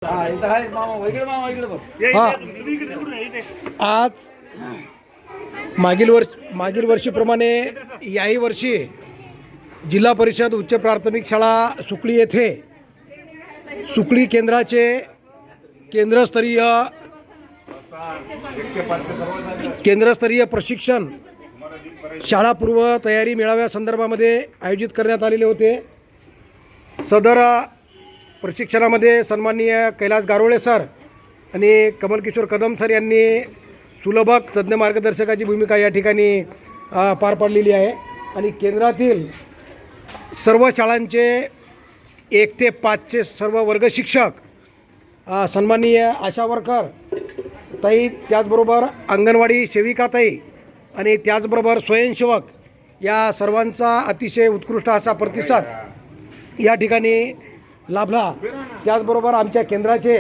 आज मागील वर्षीप्रमाणे याही वर्षी जिल्हा परिषद उच्च प्राथमिक शाळा सुकळी येथे सुकळी केंद्राचे केंद्रस्तरीय प्रशिक्षण शाळापूर्व तयारी मेळाव्यासंदर्भामध्ये आयोजित करण्यात आलेले होते। सदर प्रशिक्षणामध्ये सन्माननीय कैलास गारोळे सर आणि कमलकिशोर कदम सर यांनी सुलभक तज्ज्ञ मार्गदर्शकाची भूमिका या ठिकाणी पार पाडलेली आहे आणि केंद्रातील सर्व शाळांचे 1 ते 5चे सर्व वर्ग शिक्षक, सन्माननीय आशा वर्कर ताई, त्याचबरोबर अंगणवाडी सेविका ताई आणि त्याचबरोबर स्वयंसेवक या सर्वांचा अतिशय उत्कृष्ट असा प्रतिसाद या ठिकाणी लाभला। त्याचबरोबर आमच्या केंद्राचे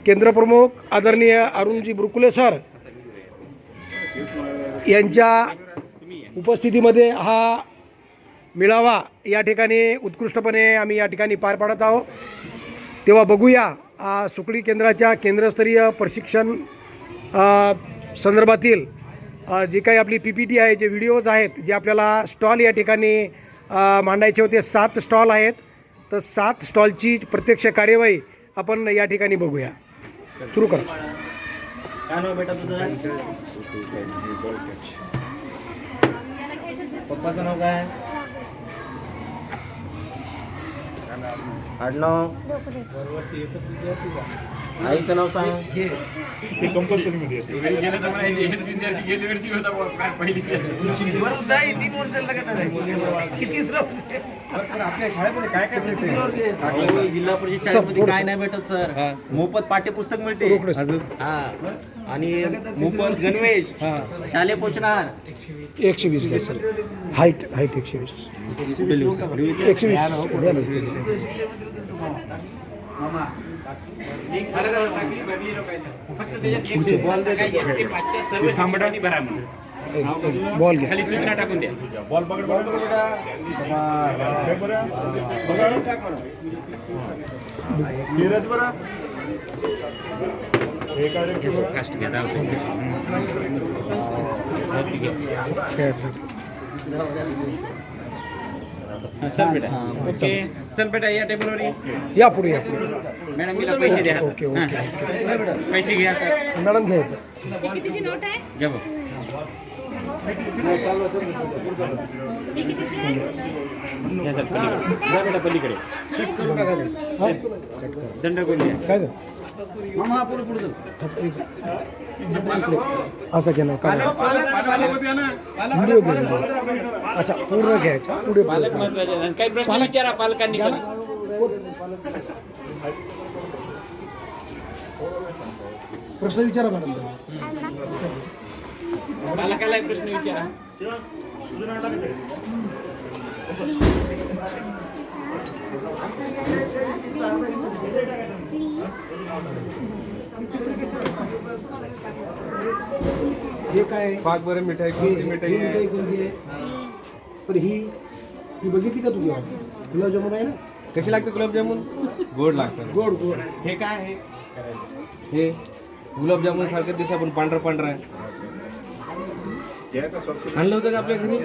केंद्रप्रमुख आदरणीय अरुणजी बुरकुले सर यांच्या उपस्थितीमध्ये हा मेळावा या ठिकाणी उत्कृष्टपणे आम्ही या ठिकाणी पार पाडत आहोत। तेव्हा बघूया सुकळी केंद्राच्या केंद्रस्तरीय प्रशिक्षण संदर्भातील जी काही आपली PPT आहे, जे व्हिडिओज आहेत, जे आपल्याला स्टॉल या ठिकाणी मांडायचे होते, 7 स्टॉल आहेत, तर 7 स्टॉलची प्रत्यक्ष कार्यवाही आपण या ठिकाणी बघूया। सुरू करा। काय नाव बेटा तुझं? पप्पाचं नाव काय? आडनाव? आईचं नाव सांग। आपल्या शाळेमध्ये काय काय भेटते? जिल्हा परिषद शाळेमध्ये काय नाही भेटत सर? मोफत पाठ्यपुस्तक मिळते आणि मोफत गणवेश, शालेय पोषण आहार 120 घ्या सर। हाईट 120 बॉल घ्या, खाली सूचना टाकून द्या। बॉल पकड नीरज बरा फास्ट घ्या दाव चल बेटा। ओके चल बेटा, या टेबलवर या पुढे या पुढे। मॅडम मला पैसे द्या। ओके ओके पैसे घ्या मॅडम, घ्या कितीची नोट आहे? घ्या बघ। पलीकडे दंड कोणी काय असं केलं का? व्हिडिओ घ्यायचा असा पूर्ण घ्यायचा पुढे। काही प्रश्न विचारा पालकांनी। प्रश्न विचारा मॅडम, पालकाला प्रश्न विचारा। हे काय पाच बरं मिठाई कोणती आहे? पण ही बघितली का तुझी? गुलाबजामुन आहे ना? कशी लागते गुलाबजामुन? गोड लागतात। गोड गोड। हे काय आहे? हे गुलाबजामुन सारखं दिसतं पण पांढरा पांढरा आहे। आणलं होतं का आपल्या घरी?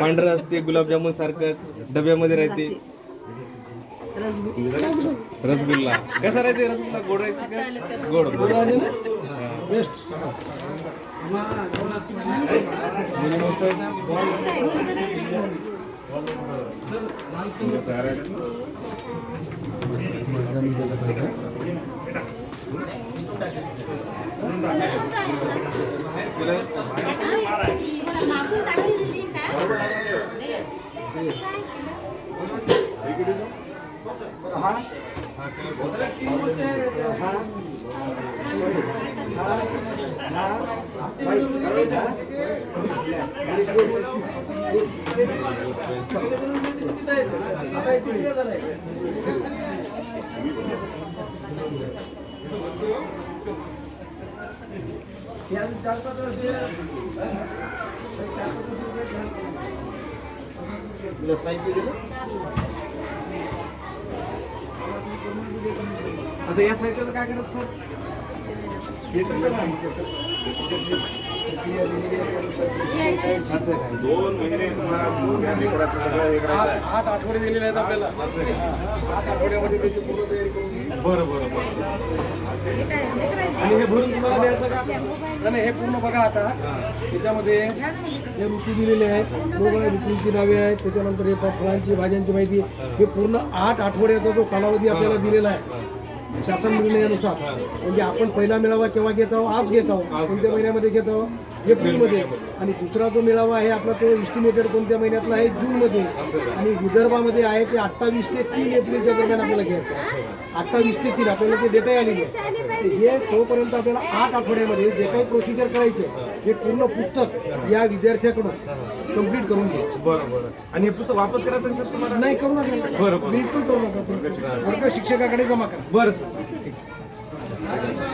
पांढरं असते गुलाबजामुन सारखंच, डब्यामध्ये राहते। रसगुल्ला कसा राहते? रसगुल्ला गोड राहते का? गोड गोड आहे ना? बेस्ट। साहित्य दिलं आता या साहित्याचं काय करायचं सर? असं आहे. 2 महिने तुम्हाला लेकराचं सगळं हे करायचं आहे. 8 आठवडे दिलेले आहेत आपल्याला 8 आठवड्यामध्ये त्याची पूर्ण तयारी करून घ्यायची. आणि हे भरून तुम्हाला द्यायचं का? नाही हे पूर्ण बघा आता त्याच्यामध्ये हे ऋतू दिलेले आहेत वेगवेगळ्या ऋतूंची नावे आहेत त्याच्यानंतर हे फळांची भाज्यांची माहिती हे पूर्ण 8 आठवड्याचा जो कालावधी आपल्याला दिलेला आहे शासन निर्णयानुसार म्हणजे आपण पहिला मेळावा केव्हा घेत आहोत आज घेत आहोत कोणत्या महिन्यामध्ये घेत आहोत एप्रिलमध्ये आणि दुसरा जो मेळावा आहे आपला तो इस्टिमेटेड कोणत्या महिन्यातला आहे जूनमध्ये आणि विदर्भामध्ये आहे ते 28 ते 3 एप्रिलच्या दरम्यान आपल्याला घ्यायचं आहे 28 ते 3 आपल्याला ते डेटा आलेली आहे हे तोपर्यंत आपल्याला 8 आठवड्यामध्ये जे काही प्रोसिजर करायचे हे पूर्ण पुस्तक या विद्यार्थ्याकडून कंप्लीट करून घ्यायचं बरं. आणि हे पुस्तक वापस करायचं सर तुम्हाला? नाही करू नका बरं. बिलकुल करू नका वर्ग शिक्षकाकडे जमा करा बरं सर ठीक.